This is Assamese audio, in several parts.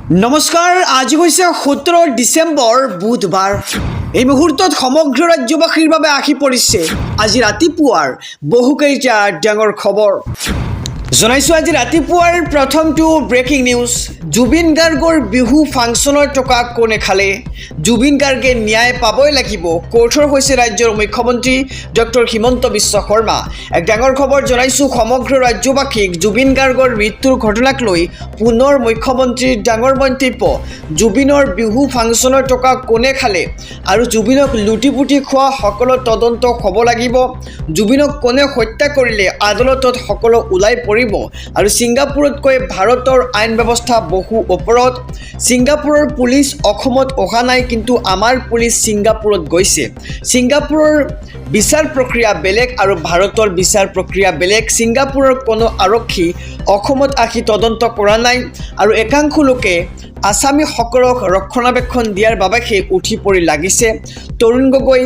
নমস্কাৰ, আজি হৈছে 17 ডিচেম্বৰ বুধবাৰ। এই মুহূৰ্তত সমগ্ৰ ৰাজ্যবাসীৰ বাবে আহি পৰিছে আজি ৰাতিপুৱাৰ বহুকেইটা ডাঙৰ খবৰ। জনাইছো আজি ৰাতিপুৱাৰ প্ৰথমটো ব্ৰেকিং নিউজ। জুবিন গাৰ্গৰ বিহু ফাংচনৰ টকা কোনে খালে? জুবিন গাৰ্গে ন্যায় পাবই লাগিব, কঠোৰ হৈছে ৰাজ্যৰ মুখ্যমন্ত্ৰী ডক্টৰ হিমন্ত বিশ্ব শৰ্মা। এক ডাঙৰ খবৰ জনাইছো সমগ্ৰ ৰাজ্যবাসীক। জুবিন গাৰ্গৰ মৃত্যুৰ ঘটনাক লৈ পুনৰ মুখ্যমন্ত্ৰীৰ ডাঙৰ মন্তব্য। জুবিনৰ বিহু ফাংচনৰ টকা কোনে খালে আৰু জুবিনক লুটি পুটি খোৱা সকলো তদন্ত হ'ব লাগিব। জুবিনক কোনে হত্যা কৰিলে আদালতত সকলো ওলাই পৰিব। আৰু ছিংগাপুৰতকৈ ভাৰতৰ আইন ব্যৱস্থা বহু ওপৰত। ছিংগাপুৰৰ পুলিচ অসমত অহা নাই, কিন্তু আমাৰ পুলিচ ছিংগাপুৰত গৈছে। ছিংগাপুৰৰ বিচাৰ প্ৰক্ৰিয়া বেলেগ আৰু ভাৰতৰ বিচাৰ প্ৰক্ৰিয়া বেলেগ। ছিংগাপুৰৰ কোনো আৰক্ষী অসমত আহি তদন্ত কৰা নাই আৰু একাংশ লোকে আছামীসকলক ৰক্ষণাবেক্ষণ দিয়াৰ বাবেহে উঠি পৰি লাগিছে। তৰুণ গগৈ,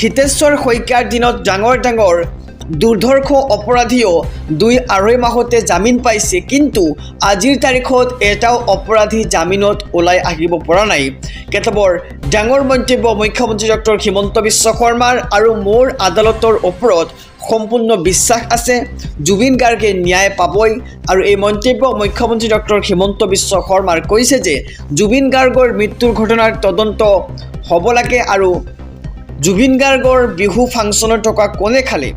হিতেশ্বৰ শইকীয়াৰ দিনত ডাঙৰ দুৰ্ধৰ্ষ অপৰাধীও 2-2.5 মাহতে জামিন পাইছে, কিন্তু আজিৰ তাৰিখত এটাও অপৰাধী জামিনত ওলাই আহিব পৰা নাই। কেতবৰ ডাঙৰ মন্তব্য মুখ্যমন্ত্ৰী ডক্টৰ হিমন্ত বিশ্ব শৰ্মাৰ। আৰু মোৰ আদালতৰ ওপৰত সম্পূৰ্ণ বিশ্বাস আছে, জুবিন গাৰ্গে ন্যায় পাবই। আৰু এই মন্তব্য মুখ্যমন্ত্ৰী ডক্টৰ হিমন্ত বিশ্ব শৰ্মাৰ কৈছে যে জুবিন গাৰ্গৰ মৃত্যুৰ ঘটনাৰ তদন্ত হ'ব লাগে আৰু জুবিন গাৰ্গৰ বিহু ফাংচনৰ টকা কোনে খালে।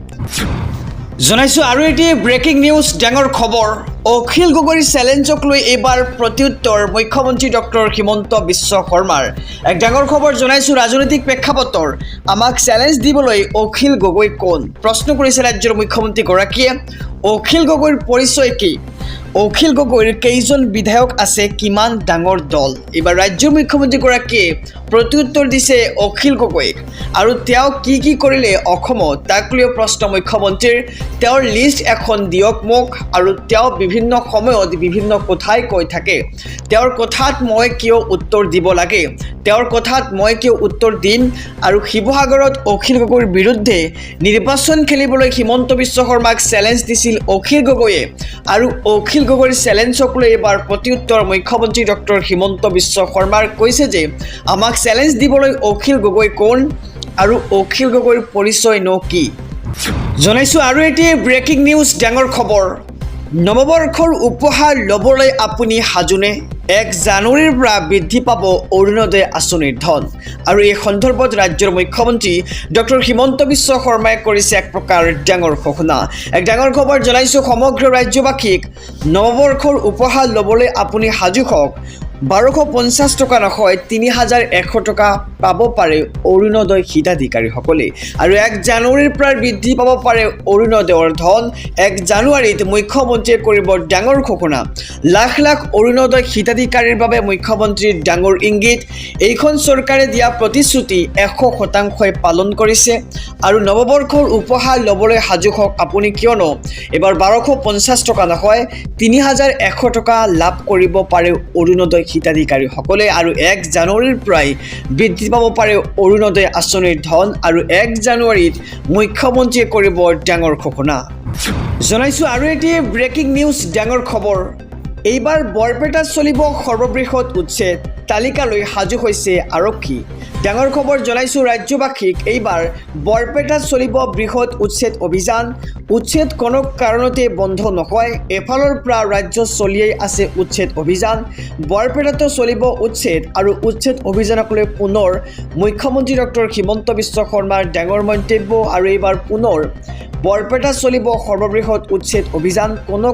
জনাইছো আৰু এটি ব্ৰেকিং নিউজ ডাঙৰ খবৰ। অখিল গগৈৰ চেলেঞ্জক লৈ এইবাৰ প্ৰত্যুত্তৰ মুখ্যমন্ত্ৰী ডক্টৰ হিমন্ত বিশ্ব শৰ্মাৰ। এক ডাঙৰ খবৰ জনাইছো ৰাজনৈতিক প্ৰেক্ষাপটৰ। আমাক চেলেঞ্জ দিবলৈ অখিল গগৈ কোন? প্ৰশ্ন কৰিছে ৰাজ্যৰ মুখ্যমন্ত্ৰীগৰাকীয়ে। অখিল গগৈৰ পৰিচয় কি? অখিল গগৈৰ কেইজন বিধায়ক আছে? কিমান ডাঙৰ দল? এইবাৰ ৰাজ্যৰ মুখ্যমন্ত্ৰীগৰাকীয়ে প্ৰত্যুত্তৰ দিছে অখিল গগৈক। আৰু তেওঁ কি কৰিলে অসমত, তাক লৈ প্ৰশ্ন মুখ্যমন্ত্ৰীৰ। তেওঁৰ লিষ্ট এখন দিয়ক মোক। আৰু তেওঁ বিভিন্ন সময়ত বিভিন্ন কথাই কৈ থাকে। তেওঁৰ কথাত মই কিয় উত্তৰ দিব লাগে, তেওঁৰ কথাত মই কিয় উত্তৰ দিম? আৰু শিৱসাগৰত অখিল গগৈৰ বিৰুদ্ধে নিৰ্বাচন খেলিবলৈ হিমন্ত বিশ্ব শৰ্মাক চেলেঞ্জ দিছিল অখিল গগৈয়ে। আৰু অখিল গগৈৰ চেলেঞ্জক লৈ এইবাৰ প্ৰত্যুত্তৰ মুখ্যমন্ত্ৰী ডক্টৰ হিমন্ত বিশ্ব শৰ্মাৰ কৈছে যে আমাক চেলেঞ্জ দিবলৈ অখিল গগৈ কোন আৰু অখিল গগৈৰ পৰিচয় নো কি? জনাইছো আৰু এটি ব্ৰেকিং নিউজ ডাঙৰ খবৰ। নৱবৰ্ষৰ উপহাৰ ল'বলৈ আপুনি সাজুনে? 1 জানুৱাৰীৰ পৰা বৃদ্ধি পাব অৰুণোদয় আঁচনিৰ ধন। আৰু এই সন্দৰ্ভত ৰাজ্যৰ মুখ্যমন্ত্ৰী ডক্টৰ হিমন্ত বিশ্ব শৰ্মাই কৰিছে এক প্ৰকাৰ ডাঙৰ ঘোষণা। এক ডাঙৰ খবৰ জনাইছো সমগ্ৰ ৰাজ্যবাসীক। নৱবৰ্ষৰ উপহাৰ ল'বলৈ আপুনি সাজু হওক। 1250 টকা নহয় 3100 টকা পাব পাৰে অৰুণোদয় হিতাধিকাৰীসকলে। আৰু 1 জানুৱাৰীৰ পৰা বৃদ্ধি পাব পাৰে অৰুণোদয়ৰ ধন। 1 জানুৱাৰীত মুখ্যমন্ত্ৰীয়ে কৰিব ডাঙৰ ঘোষণা। লাখ লাখ অৰুণোদয় হিতাধিকাৰীৰ বাবে মুখ্যমন্ত্ৰীৰ ডাঙৰ ইংগিত। এইখন চৰকাৰে দিয়া প্ৰতিশ্ৰুতি 100% পালন কৰিছে। আৰু নৱবৰ্ষৰ উপহাৰ ল'বলৈ সাজু হওক আপুনি, কিয়নো এবাৰ 1250 টকা নহয় 3100 টকা লাভ কৰিব পাৰে অৰুণোদয় হিতাধিকাৰীসকলে। আৰু 1 জানুৱাৰীৰ পৰাই বৃদ্ধি পাব পাৰে অৰুণোদয় আঁচনিৰ ধন। আৰু 1 জানুৱাৰীত মুখ্যমন্ত্ৰীয়ে কৰিব ডাঙৰ ঘোষণা। জনাইছো আৰু এটি ব্ৰেকিং নিউজ ডাঙৰ খবৰ। এইবাৰ বৰপেটাত চলিব সৰ্ববৃহৎ উচ্ছেদ। তালিকালৈ সাজু হৈছে আৰক্ষী। ডাঙৰ খবৰ জনাইছো ৰাজ্যবাসীক। এইবাৰ বৰপেটাত চলিব বৃহৎ উচ্ছেদ অভিযান। উচ্ছেদ কোনো কাৰণতে বন্ধ নহয়। এফালৰ পৰা ৰাজ্য চলিয়েই আছে উচ্ছেদ অভিযান। বৰপেটাতো চলিব উচ্ছেদ। আৰু উচ্ছেদ অভিযানক লৈ পুনৰ মুখ্যমন্ত্ৰী ডক্টৰ হিমন্ত বিশ্ব শৰ্মাৰ ডাঙৰ মন্তব্য। আৰু এইবাৰ পুনৰ বৰপেটাত চলিব সৰ্ববৃহৎ উচ্ছেদ অভিযান। কোনো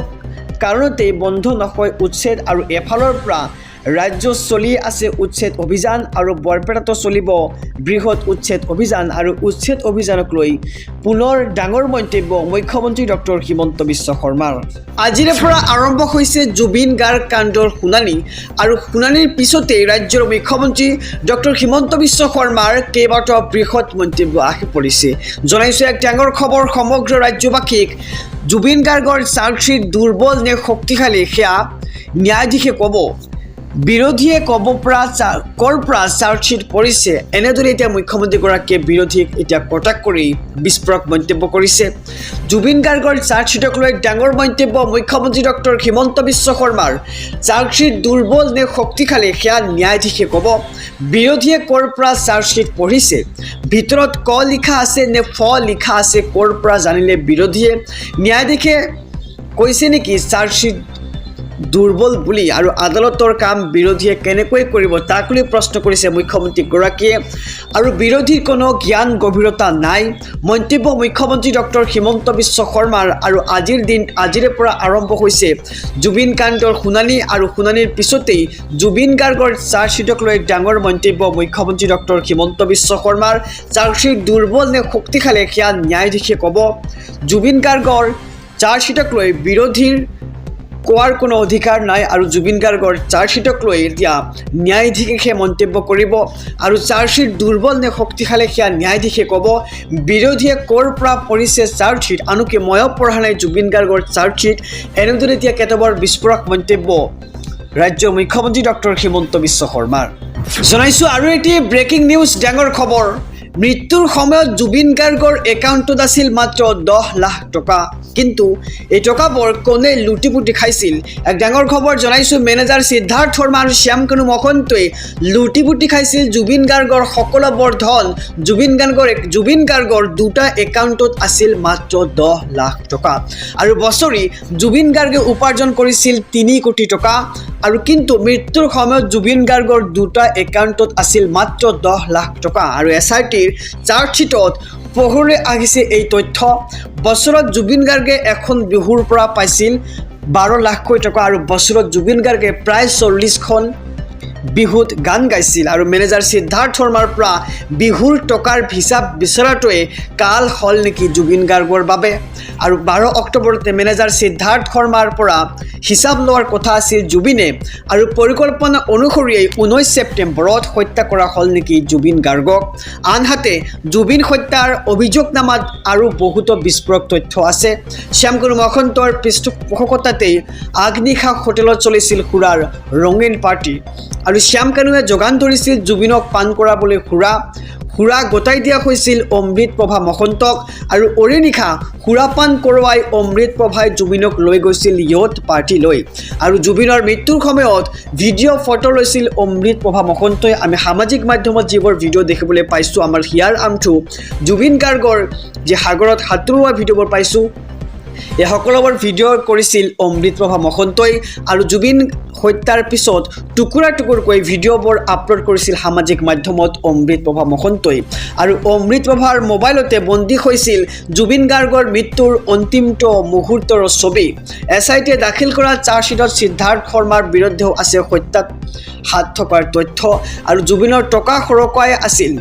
কাৰণতে বন্ধ নহয় উচ্ছেদ। আৰু এফালৰ পৰা ৰাজ্য চলি আছে উচ্ছেদ অভিযান। আৰু বৰপেটাতো চলিব বৃহৎ উচ্ছেদ অভিযান। আৰু উচ্ছেদ অভিযানক লৈ পুনৰ ডাঙৰ মন্তব্য মুখ্যমন্ত্ৰী ডক্টৰ হিমন্ত বিশ্ব শৰ্মাৰ। আজিৰে পৰা আৰম্ভ হৈছে জুবিন গাৰ্গ কাণ্ডৰ শুনানি। আৰু শুনানিৰ পিছতেই ৰাজ্যৰ মুখ্যমন্ত্ৰী ডক্টৰ হিমন্ত বিশ্ব শৰ্মাৰ কেইবাটাও বৃহৎ মন্তব্য আহি পৰিছে। জনাইছো এক ডাঙৰ খবৰ সমগ্ৰ ৰাজ্যবাসীক। জুবিন গাৰ্গৰ চাৰ্জশ্বীট দুৰ্বল নে শক্তিশালী সেয়া ন্যায়াধীশে ক'ব। বিৰোধীয়ে কৰ পৰা চাৰ্জশ্বিট পৰিছে এনেদৰে এতিয়া মুখ্যমন্ত্ৰীগৰাকীয়ে বিৰোধীক এতিয়া কটাক্ষ কৰি বিস্ফোৰক মন্তব্য কৰিছে। জুবিন গাৰ্গৰ চাৰ্জশ্বিটক লৈ ডাঙৰ মন্তব্য মুখ্যমন্ত্ৰী ডক্টৰ হিমন্ত বিশ্ব শৰ্মাৰ। চাৰ্জশ্বিট দুৰ্বল নে শক্তিশালী সেয়া ন্যায়াধীশে ক'ব। বিৰোধীয়ে কৰ পৰা চাৰ্জশ্বিট পঢ়িছে, ভিতৰত ক লিখা আছে নে ফ লিখা আছে, কৰ পৰা জানিলে বিৰোধীয়ে? ন্যায়াধীশে কৈছে নেকি চাৰ্জশ্বিট দুৰ্বল বুলি? আৰু আদালতৰ কাম বিৰোধীয়ে কেনেকৈ কৰিব তাক লৈ প্ৰশ্ন কৰিছে মুখ্যমন্ত্ৰীগৰাকীয়ে। আৰু বিৰোধীৰ কোনো জ্ঞান গভীৰতা নাই মন্তব্য মুখ্যমন্ত্ৰী ডক্টৰ হিমন্ত বিশ্ব শৰ্মাৰ। আৰু আজিৰে পৰা আৰম্ভ হৈছে জুবিন কাণ্ডৰ শুনানি, আৰু শুনানিৰ পিছতেই জুবিন গাৰ্গৰ চাৰ্জশ্বিটক লৈ ডাঙৰ মন্তব্য মুখ্যমন্ত্ৰী ডক্টৰ হিমন্ত বিশ্ব শৰ্মাৰ। চাৰ্জশ্বিট দুৰ্বল নে শক্তিশালী সেয়া ন্যায়াধীশে ক'ব। জুবিন গাৰ্গৰ চাৰ্জশ্বিটক লৈ বিৰোধীৰ কোৱাৰ কোনো অধিকাৰ নাই, আৰু জুবিন গাৰ্গৰ চাৰ্জশ্বিটক লৈ এতিয়া ন্যায়াধীশে মন্তব্য কৰিব। আৰু চাৰ্জশ্বিট দুৰ্বল নে শক্তিশালী সেয়া ন্যায়াধীশে ক'ব। বিৰোধীয়ে ক'ৰ পৰা পৰিছে চাৰ্জশ্বিট, আনকি ময়ো পঢ়া নাই জুবিন গাৰ্গৰ চাৰ্জশ্বিট, এনেদৰে এতিয়া কেতবৰ বিস্ফোৰক মন্তব্য ৰাজ্যৰ মুখ্যমন্ত্ৰী ডক্টৰ হিমন্ত বিশ্ব শৰ্মাৰ। জনাইছোঁ আৰু এটি ব্ৰেকিং নিউজ, ডাঙৰ খবৰ। মৃত্যুৰ সময়ত জুবিন গাৰ্গৰ একাউণ্টত আছিল মাত্ৰ 10 লাখ টকা, কিন্তু এই টকাবোৰ কোনে লুটিপুটি খাইছিল? এক ডাঙৰ খবৰ জনাইছোঁ। মেনেজাৰ সিদ্ধাৰ্থ শৰ্মা আৰু শ্যামকানু মহন্তই লুটিপুটি খাইছিল জুবিন গাৰ্গৰ সকলোবোৰ ধন। জুবিন গাৰ্গৰ দুটা একাউণ্টত আছিল মাত্ৰ 10 লাখ টকা, আৰু বছৰি জুবিন গাৰ্গে উপাৰ্জন কৰিছিল 3 কোটি টকা। আৰু কিন্তু মৃত্যুৰ সময়ত জুবিন গাৰ্গৰ দুটা একাউণ্টত আছিল মাত্ৰ 10 লাখ টকা। আৰু SITৰ চাৰ্জশ্বিটত পোহৰলৈ আহিছে এই তথ্য। বছৰত জুবিন গাৰ্গে এখন বিহুৰ পৰা পাইছিল 12 লাখকৈ টকা, আৰু বছৰত জুবিন গাৰ্গে প্ৰায় 40খন বিহুত গান গাইছিল। আৰু মেনেজাৰ সিদ্ধাৰ্থ শৰ্মাৰ পৰা বিহুৰ টকাৰ হিচাপ বিচৰাটোৱে কাল হ'ল নেকি জুবিন গাৰ্গৰ বাবে? আৰু 12 অক্টোবৰতে মেনেজাৰ সিদ্ধাৰ্থ শৰ্মাৰ পৰা হিচাপ লোৱাৰ কথা আছিল জুবিনে, আৰু পৰিকল্পনা অনুসৰিয়ে 19 ছেপ্টেম্বৰত হত্যা কৰা হ'ল নেকি জুবিন গাৰ্গক? আনহাতে জুবিন হত্যাৰ অভিযোগনামাত আৰু বহুতো বিস্ফোৰক তথ্য আছে। শ্যামকানু মহন্তৰ পৃষ্ঠপোষকতাতেই আগনিশা হোটেলত চলিছিল সুৰাৰ ৰঙীন পাৰ্টি, আৰু শ্যামকানুৱে যোগান ধৰিছিল জুবিনক পাণ কৰাবলৈ সুৰা গতাই দিয়া হৈছিল অমৃতপ্ৰভা মহন্তক, আৰু অৰিনিশা সুৰাপান কৰোৱাই অমৃতপ্ৰভাই জুবিনক লৈ গৈছিল য়'ট পাৰ্টিলৈ। আৰু জুবিনৰ মৃত্যুৰ সময়ত ভিডিঅ' ফটো লৈছিল অমৃতপ্ৰভা মহন্তই। আমি সামাজিক মাধ্যমত যিবোৰ ভিডিঅ' দেখিবলৈ পাইছোঁ, আমাৰ হিয়াৰ আমঠু জুবিন গাৰ্গৰ যি সাগৰত সাঁতোৰোৱা ভিডিঅ'বোৰ পাইছোঁ, এই সকলোবোৰ ভিডিঅ' কৰিছিল অমৃতপ্ৰভা মহন্তই। আৰু জুবিন হত্যাৰ পিছত টুকুৰা টুকুৰকৈ ভিডিঅ'বোৰ আপলোড কৰিছিল সামাজিক মাধ্যমত অমৃতপ্ৰভা মহন্তই। আৰু অমৃতপ্ৰভাৰ মোবাইলতে বন্দী হৈছিল জুবিন গাৰ্গৰ মৃত্যুৰ অন্তিমটো মুহূৰ্তৰ ছবি। SITয়ে দাখিল কৰা চাৰ্জশ্বিটত সিদ্ধাৰ্থ শৰ্মাৰ বিৰুদ্ধেও আছে হত্যাত হাত থকাৰ তথ্য। আৰু জুবিনৰ টকা সৰকাই আছিল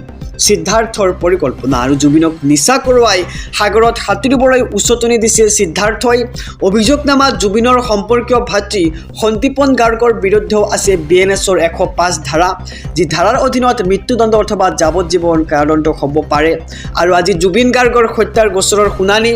সিদ্ধাৰ্থৰ পৰিকল্পনা, আৰু জুবিনক নিচা কৰোৱাই সাগৰত সাঁতুৰিবলৈ উচতনি দিছিল সিদ্ধাৰ্থই। অভিযোগনামাত জুবিনৰ সম্পৰ্কীয় ভাতৃ সন্দীপন গাৰ্গৰ বিৰুদ্ধেও আছে BNSৰ 105 ধাৰা, যি ধাৰাৰ অধীনত মৃত্যুদণ্ড অথবা যাৱজ্জীৱন কাৰাদণ্ড হ'ব পাৰে। আৰু আজি জুবিন গাৰ্গৰ হত্যাৰ গোচৰৰ শুনানি।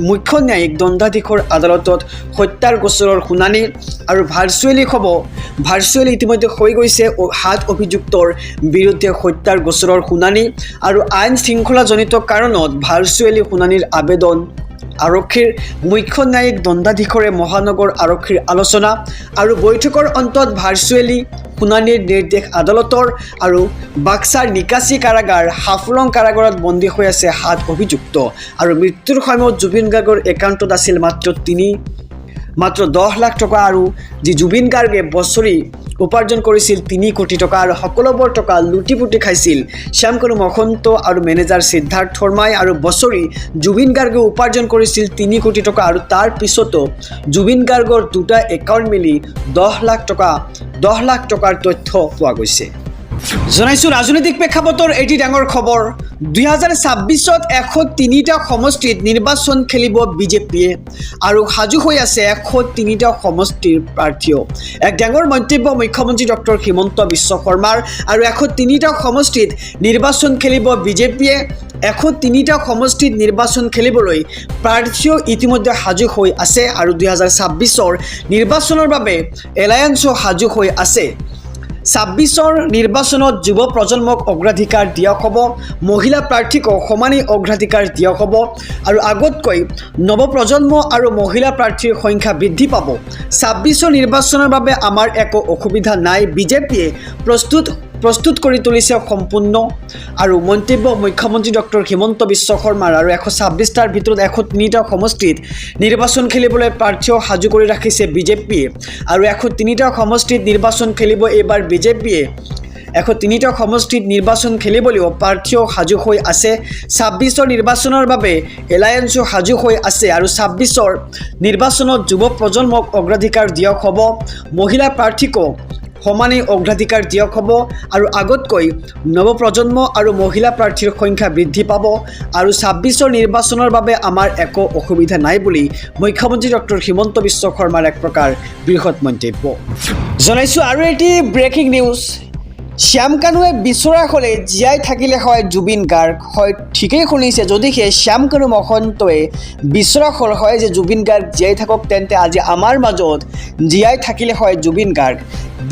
মুখ্য ন্যায়িক দণ্ডাধীশৰ আদালতত হত্যাৰ গোচৰৰ শুনানি, আৰু ভাৰ্চুৱেলি ইতিমধ্যে হৈ গৈছে 7 অভিযুক্তৰ বিৰুদ্ধে হত্যাৰ গোচৰৰ শুনানি। আৰু আইন শৃংখলাজনিত কাৰণত ভাৰ্চুৱেলি শুনানিৰ আবেদন আৰক্ষীৰ। মুখ্য ন্যায়িক দণ্ডাধীশৰে মহানগৰ আৰক্ষীৰ আলোচনা, আৰু বৈঠকৰ অন্তত ভাৰ্চুৱেলি শুনানিৰ নিৰ্দেশ আদালতৰ। আৰু বাক্সাৰ নিকাচি কাৰাগাৰ হাফলং কাৰাগাৰত বন্দী হৈ আছে 7 অভিযুক্ত। আৰু মৃত্যুৰ সময়ত জুবিন গাৰ্গৰ একাউণ্টত আছিল মাত্ৰ 10 লাখ টকা, আৰু যি জুবিন গাৰ্গে বছৰি উপাৰ্জন কৰিছিল 3 কোটি টকা, আৰু সকলোবোৰ টকা লুটিপুটি খাইছিল শ্যামকানু মহন্ত আৰু মেনেজাৰ সিদ্ধাৰ্থ শৰ্মাই। আৰু বছৰি জুবিন গাৰ্গে উপাৰ্জন কৰিছিল 3 কোটি টকা, আৰু তাৰ পিছতো জুবিন গাৰ্গৰ দুটা একাউণ্ট মিলি 10 লাখ টকাৰ তথ্য পোৱা গৈছে। জনাইছোঁ ৰাজনৈতিক প্ৰেক্ষাপটৰ এটি ডাঙৰ খবৰ 2026ত 103টা সমষ্টিত নিৰ্বাচন খেলিব বিজেপিয়ে আৰু সাজু হৈ আছে 103টা সমষ্টিৰ প্ৰাৰ্থীও এক ডাঙৰ মন্তব্য মুখ্যমন্ত্ৰী ডক্টৰ হিমন্ত বিশ্ব শৰ্মাৰ আৰু 103টা সমষ্টিত নিৰ্বাচন খেলিব বিজেপিয়ে 103টা সমষ্টিত নিৰ্বাচন খেলিবলৈ প্ৰাৰ্থীও ইতিমধ্যে সাজু হৈ আছে আৰু 2026ৰ নিৰ্বাচনৰ বাবে এলায়েন্সো সাজু হৈ আছে 26ৰ নিৰ্বাচনত যুৱ প্ৰজন্মক অগ্ৰাধিকাৰ দিয়া হ'ব মহিলা প্ৰাৰ্থীকো সমানেই অগ্ৰাধিকাৰ দিয়া হ'ব আৰু আগতকৈ নৱ প্ৰজন্ম আৰু মহিলা প্ৰাৰ্থীৰ সংখ্যা বৃদ্ধি পাব 26ৰ নিৰ্বাচনৰ বাবে আমাৰ একো অসুবিধা নাই বিজেপিয়ে প্ৰস্তুত কৰি তুলিছে সম্পূৰ্ণ আৰু মন্তব্য মুখ্যমন্ত্ৰী ডক্টৰ হিমন্ত বিশ্ব শৰ্মাৰ আৰু 126টাৰ ভিতৰত 103টা সমষ্টিত নিৰ্বাচন খেলিবলৈ প্ৰাৰ্থীও সাজু কৰি ৰাখিছে বিজেপিয়ে আৰু 103টা সমষ্টিত নিৰ্বাচন খেলিব এইবাৰ বিজেপিয়ে 103টা সমষ্টিত নিৰ্বাচন খেলিবলৈও প্ৰাৰ্থীও সাজু হৈ আছে 26ৰ নিৰ্বাচনৰ বাবে এলায়েন্সো সাজু হৈ আছে আৰু 26ৰ নিৰ্বাচনত যুৱ প্ৰজন্মক অগ্ৰাধিকাৰ দিয়া হ'ব মহিলা প্ৰাৰ্থীকো সমানেই অগ্ৰাধিকাৰ দিয়া হ'ব আৰু আগতকৈ নৱ প্ৰজন্ম আৰু মহিলা প্ৰাৰ্থীৰ সংখ্যা বৃদ্ধি পাব আৰু 26ৰ নিৰ্বাচনৰ বাবে আমাৰ একো অসুবিধা নাই বুলি মুখ্যমন্ত্ৰী ডক্টৰ হিমন্ত বিশ্ব শৰ্মাৰ এক প্ৰকাৰ বৃহৎ মন্তব্য জনাইছোঁ আৰু এটি ব্ৰেকিং নিউজ শ্যাম কানুৱে বিচৰা হ'লে জীয়াই থাকিলে হয় জুবিন গাৰ্গ হয় ঠিকেই শুনিছে যদিহে শ্যাম কানু মহন্তই বিচৰা হ'ল হয় যে জুবিন গাৰ্গ জীয়াই থাকক তেন্তে আজি আমাৰ মাজত জীয়াই থাকিলে হয় জুবিন গাৰ্গ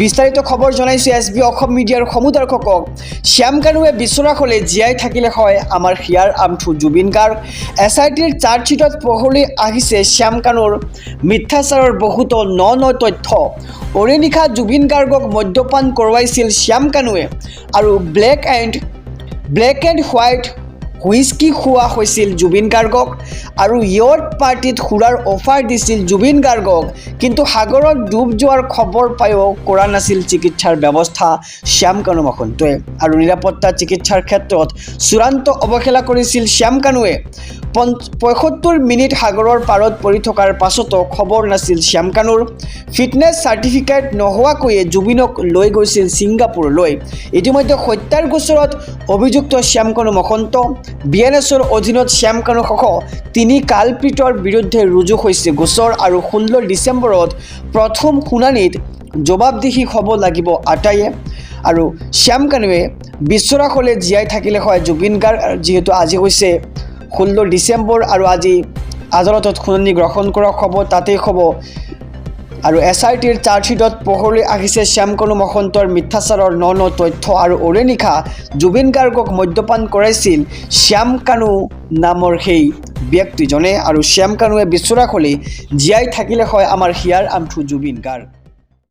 বিস্তাৰিত খবৰ জনাইছোঁ SB অসম মিডিয়াৰ সমূহ দৰ্শকক শ্যাম কানুৱে বিচৰা হ'লে জীয়াই থাকিলে হয় আমাৰ হিয়াৰ আমঠু জুবিন গাৰ্গ SITৰ চাৰ্জশ্বিটত পোহৰলৈ আহিছে শ্যাম কানুৰ মিথ্যাচাৰৰ বহুতো ন তথ্য অৰে নিশা জুবিন গাৰ্গক মদ্যপান কৰোৱাইছিল শ্যাম কানুৱে আৰু ব্লেক এণ্ড হোৱাইট হুইস্কি খোৱা হৈছিল জুবিন গাৰ্গক আৰু য়ট পাৰ্টিত সুৰাৰ অফাৰ দিছিল জুবিন গাৰ্গক কিন্তু সাগৰত ডুব যোৱাৰ খবৰ পায়ো কৰা নাছিল চিকিৎসাৰ ব্যৱস্থা শ্যাম কানু মহন্তই আৰু নিৰাপত্তা চিকিৎসাৰ ক্ষেত্ৰত চূড়ান্ত অৱহেলা কৰিছিল শ্যাম কানুৱে 75 মিনিট সাগৰৰ পাৰত পৰি থকাৰ পাছতো খবৰ নাছিল শ্যাম কানুৰ ফিটনেছ চাৰ্টিফিকেট নোহোৱাকৈয়ে জুবিনক লৈ গৈছিল ছিংগাপুৰলৈ ইতিমধ্যে হত্যাৰ গোচৰত অভিযুক্ত শ্যাম কানু মহন্ত BNSৰ অধীনত শ্যাম কানুসহ 3 কালপ্ৰিতৰ বিৰুদ্ধে ৰুজু হৈছে গোচৰ আৰু 16 ডিচেম্বৰত প্ৰথম শুনানিত জবাবদিহি হ'ব লাগিব আটায়ে আৰু শ্যাম কানুৱে বিচৰা হ'লে জীয়াই থাকিলে হয় জুবিন গাৰ্গ যিহেতু আজি হৈছে 16 ডিচেম্বৰ আৰু আজি আদালতত শুনানি গ্ৰহণ কৰা হ'ব তাতেই হ'ব আৰু SITৰ চাৰ্জশ্বিটত পোহৰলৈ আহিছে শ্যাম কানু মহন্তৰ মিথ্যাচাৰৰ ন তথ্য আৰু অৰে নিশা জুবিন গাৰ্গক মদ্যপান কৰাইছিল শ্যাম কানু নামৰ সেই ব্যক্তিজনে আৰু শ্যাম কানুৱে বিচৰা হ'লে জীয়াই থাকিলে হয় আমাৰ হিয়াৰ আমঠু জুবিন গাৰ্গ